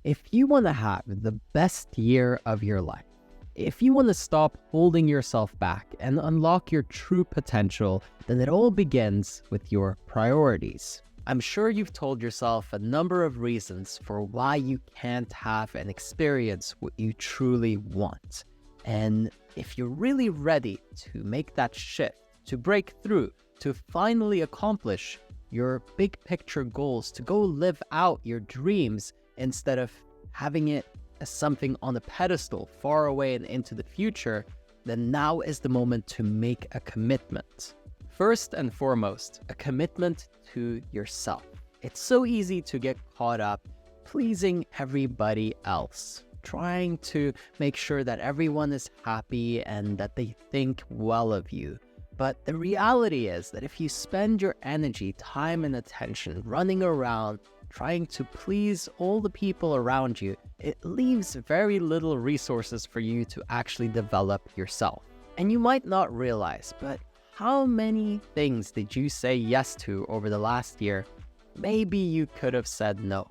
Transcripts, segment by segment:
If you want to have the best year of your life, if you want to stop holding yourself back and unlock your true potential, then it all begins with your priorities. I'm sure you've told yourself a number of reasons for why you can't have and experience what you truly want. And if you're really ready to make that shift, to break through, to finally accomplish your big picture goals, to go live out your dreams, instead of having it as something on a pedestal far away and into the future, then now is the moment to make a commitment. First and foremost, a commitment to yourself. It's so easy to get caught up pleasing everybody else, trying to make sure that everyone is happy and that they think well of you. But the reality is that if you spend your energy, time, and attention running around trying to please all the people around you, it leaves very little resources for you to actually develop yourself. And you might not realize, but how many things did you say yes to over the last year? Maybe you could have said no.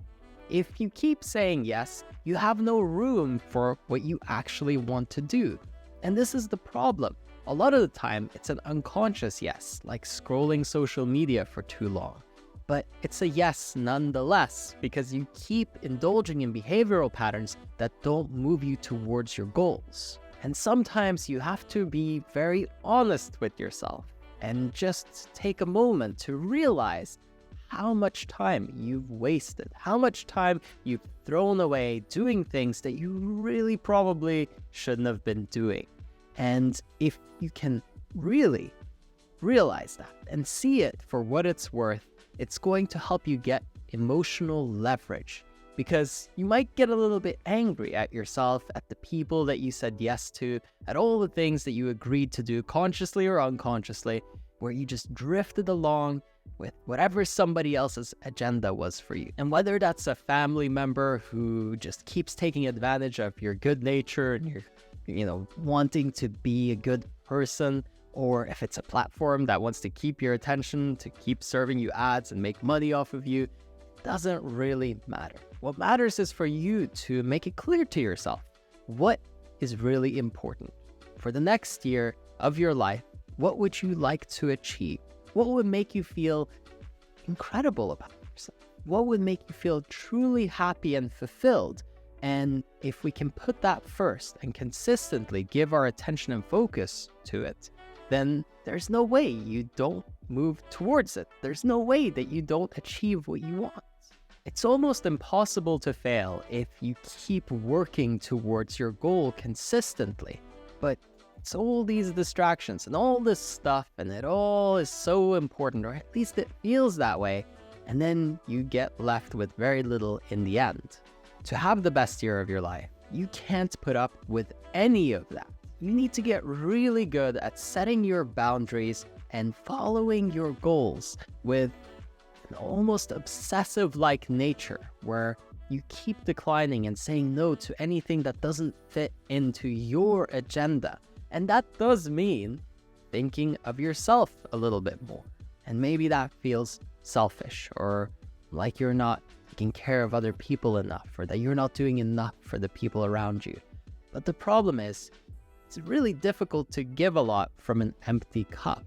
If you keep saying yes, you have no room for what you actually want to do. And this is the problem. A lot of the time, it's an unconscious yes, like scrolling social media for too long. But it's a yes nonetheless, because you keep indulging in behavioral patterns that don't move you towards your goals. And sometimes you have to be very honest with yourself and just take a moment to realize how much time you've wasted, how much time you've thrown away doing things that you really probably shouldn't have been doing. And if you can really realize that and see it for what it's worth, it's going to help you get emotional leverage, because you might get a little bit angry at yourself, at the people that you said yes to, at all the things that you agreed to do consciously or unconsciously, where you just drifted along with whatever somebody else's agenda was for you. And whether that's a family member who just keeps taking advantage of your good nature and your, wanting to be a good person, or if it's a platform that wants to keep your attention, to keep serving you ads and make money off of you, it doesn't really matter. What matters is for you to make it clear to yourself what is really important. For the next year of your life, what would you like to achieve? What would make you feel incredible about yourself? What would make you feel truly happy and fulfilled? And if we can put that first and consistently give our attention and focus to it, then there's no way you don't move towards it. There's no way that you don't achieve what you want. It's almost impossible to fail if you keep working towards your goal consistently. But it's all these distractions and all this stuff, and it all is so important, or at least it feels that way, and then you get left with very little in the end. To have the best year of your life, you can't put up with any of that. You need to get really good at setting your boundaries and following your goals with an almost obsessive-like nature, where you keep declining and saying no to anything that doesn't fit into your agenda. And that does mean thinking of yourself a little bit more. And maybe that feels selfish, or like you're not taking care of other people enough, or that you're not doing enough for the people around you. But the problem is, it's really difficult to give a lot from an empty cup.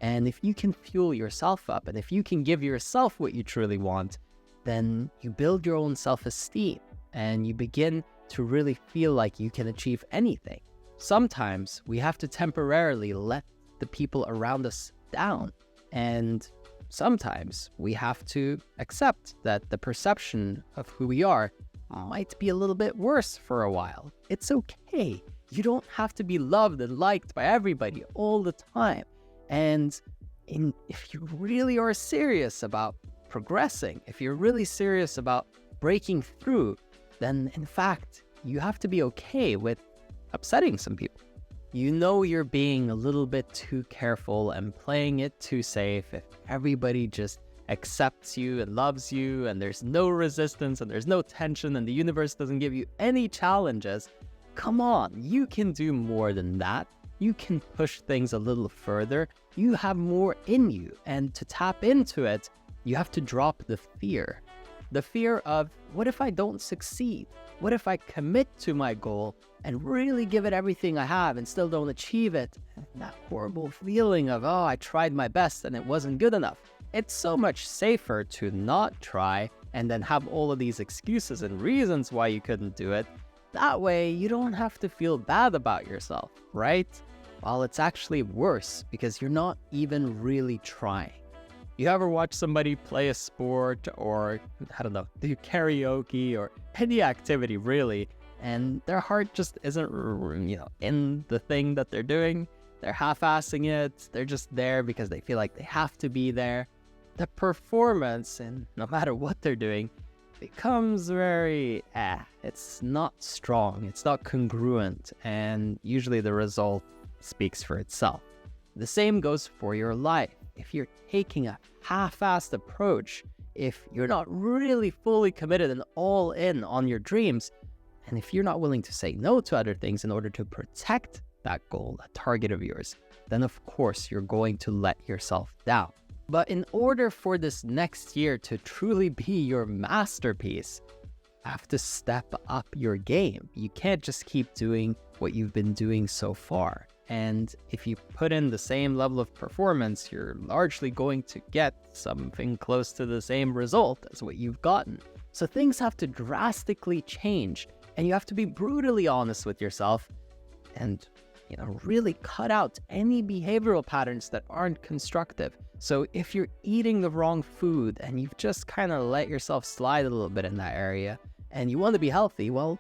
And if you can fuel yourself up, and if you can give yourself what you truly want, then you build your own self-esteem, and you begin to really feel like you can achieve anything. Sometimes we have to temporarily let the people around us down, and sometimes we have to accept that the perception of who we are might be a little bit worse for a while. It's okay. You don't have to be loved and liked by everybody all the time. And if you really are serious about progressing, if you're really serious about breaking through, then in fact, you have to be okay with upsetting some people. You know you're being a little bit too careful and playing it too safe if everybody just accepts you and loves you, and there's no resistance and there's no tension, and the universe doesn't give you any challenges. Come on, you can do more than that. You can push things a little further. You have more in you, and to tap into it, you have to drop the fear. The fear of, what if I don't succeed? What if I commit to my goal and really give it everything I have and still don't achieve it? That horrible feeling of, oh, I tried my best and it wasn't good enough. It's so much safer to not try and then have all of these excuses and reasons why you couldn't do it. That way, you don't have to feel bad about yourself, right? Well, it's actually worse because you're not even really trying. You ever watch somebody play a sport or, I don't know, do karaoke or any activity really, and their heart just isn't, in the thing that they're doing? They're half-assing it. They're just there because they feel like they have to be there. The performance, and no matter what they're doing, becomes very, it's not strong, it's not congruent, and usually the result speaks for itself. The same goes for your life. If you're taking a half-assed approach, if you're not really fully committed and all in on your dreams, and if you're not willing to say no to other things in order to protect that goal, that target of yours, then of course you're going to let yourself down. But in order for this next year to truly be your masterpiece, you have to step up your game. You can't just keep doing what you've been doing so far. And if you put in the same level of performance, you're largely going to get something close to the same result as what you've gotten. So things have to drastically change, and you have to be brutally honest with yourself and, really cut out any behavioral patterns that aren't constructive. So if you're eating the wrong food and you've just kind of let yourself slide a little bit in that area and you want to be healthy, well,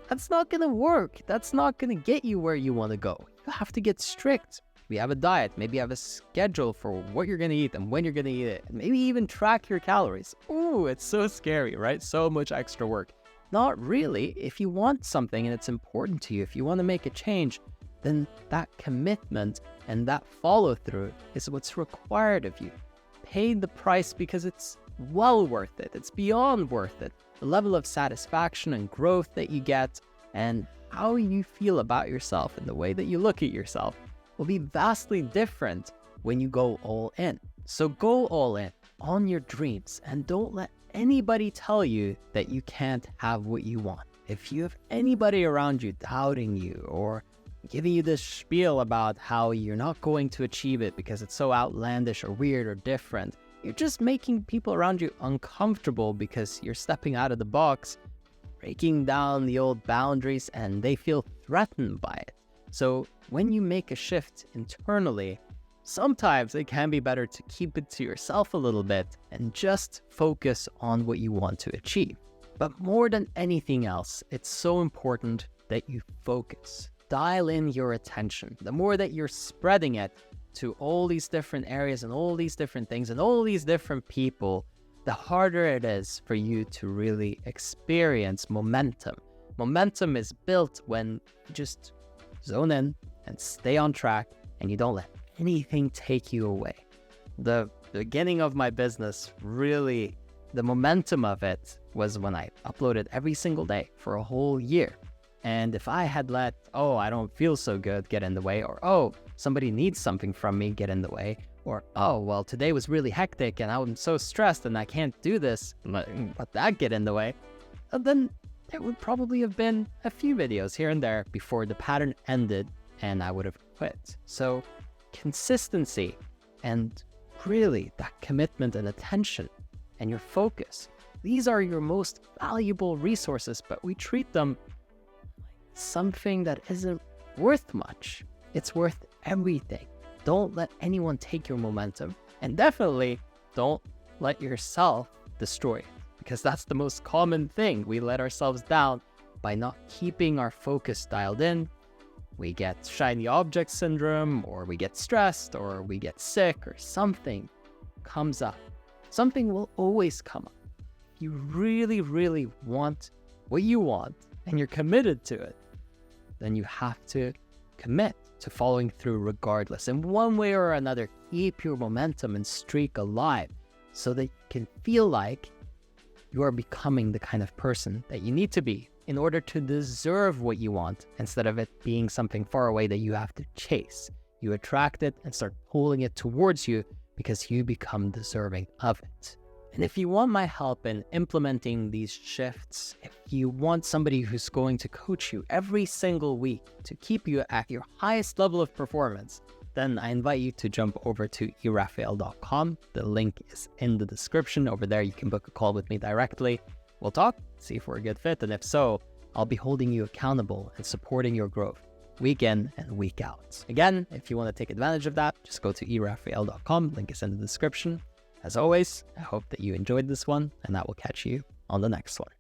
that's not going to work. That's not going to get you where you want to go. You have to get strict. We have a diet, maybe have a schedule for what you're going to eat and when you're going to eat it, and maybe even track your calories. Ooh, it's so scary, right? So much extra work. Not really. If you want something and it's important to you, if you want to make a change, then that commitment and that follow-through is what's required of you. Pay the price because it's well worth it. It's beyond worth it. The level of satisfaction and growth that you get and how you feel about yourself and the way that you look at yourself will be vastly different when you go all in. So go all in on your dreams and don't let anybody tell you that you can't have what you want. If you have anybody around you doubting you or giving you this spiel about how you're not going to achieve it because it's so outlandish or weird or different, you're just making people around you uncomfortable because you're stepping out of the box, breaking down the old boundaries, and they feel threatened by it. So when you make a shift internally, sometimes it can be better to keep it to yourself a little bit and just focus on what you want to achieve. But more than anything else, it's so important that you focus. Dial in your attention. The more that you're spreading it to all these different areas and all these different things and all these different people, the harder it is for you to really experience momentum. Momentum is built when you just zone in and stay on track and you don't let anything take you away. The beginning of my business, really, the momentum of it was when I uploaded every single day for a whole year. And if I had let, I don't feel so good get in the way, or, somebody needs something from me get in the way, or, today was really hectic and I'm so stressed and I can't do this, let that get in the way, then there would probably have been a few videos here and there before the pattern ended and I would have quit. So consistency and really that commitment and attention and your focus, these are your most valuable resources, but we treat them something that isn't worth much. It's worth everything. Don't let anyone take your momentum, and definitely don't let yourself destroy it, because that's the most common thing. We let ourselves down by not keeping our focus dialed in. We get shiny object syndrome, or we get stressed, or we get sick, or something comes up. Something will always come up. If you really, really want what you want and you're committed to it, then you have to commit to following through regardless. In one way or another, keep your momentum and streak alive so that you can feel like you are becoming the kind of person that you need to be in order to deserve what you want, instead of it being something far away that you have to chase. You attract it and start pulling it towards you because you become deserving of it. And if you want my help in implementing these shifts, if you want somebody who's going to coach you every single week to keep you at your highest level of performance, then I invite you to jump over to erafael.com. The link is in the description. Over there, you can book a call with me directly. We'll talk, see if we're a good fit, and if so, I'll be holding you accountable and supporting your growth week in and week out. Again, if you want to take advantage of that, just go to erafael.com. Link is in the description. As always, I hope that you enjoyed this one, and I will catch you on the next one.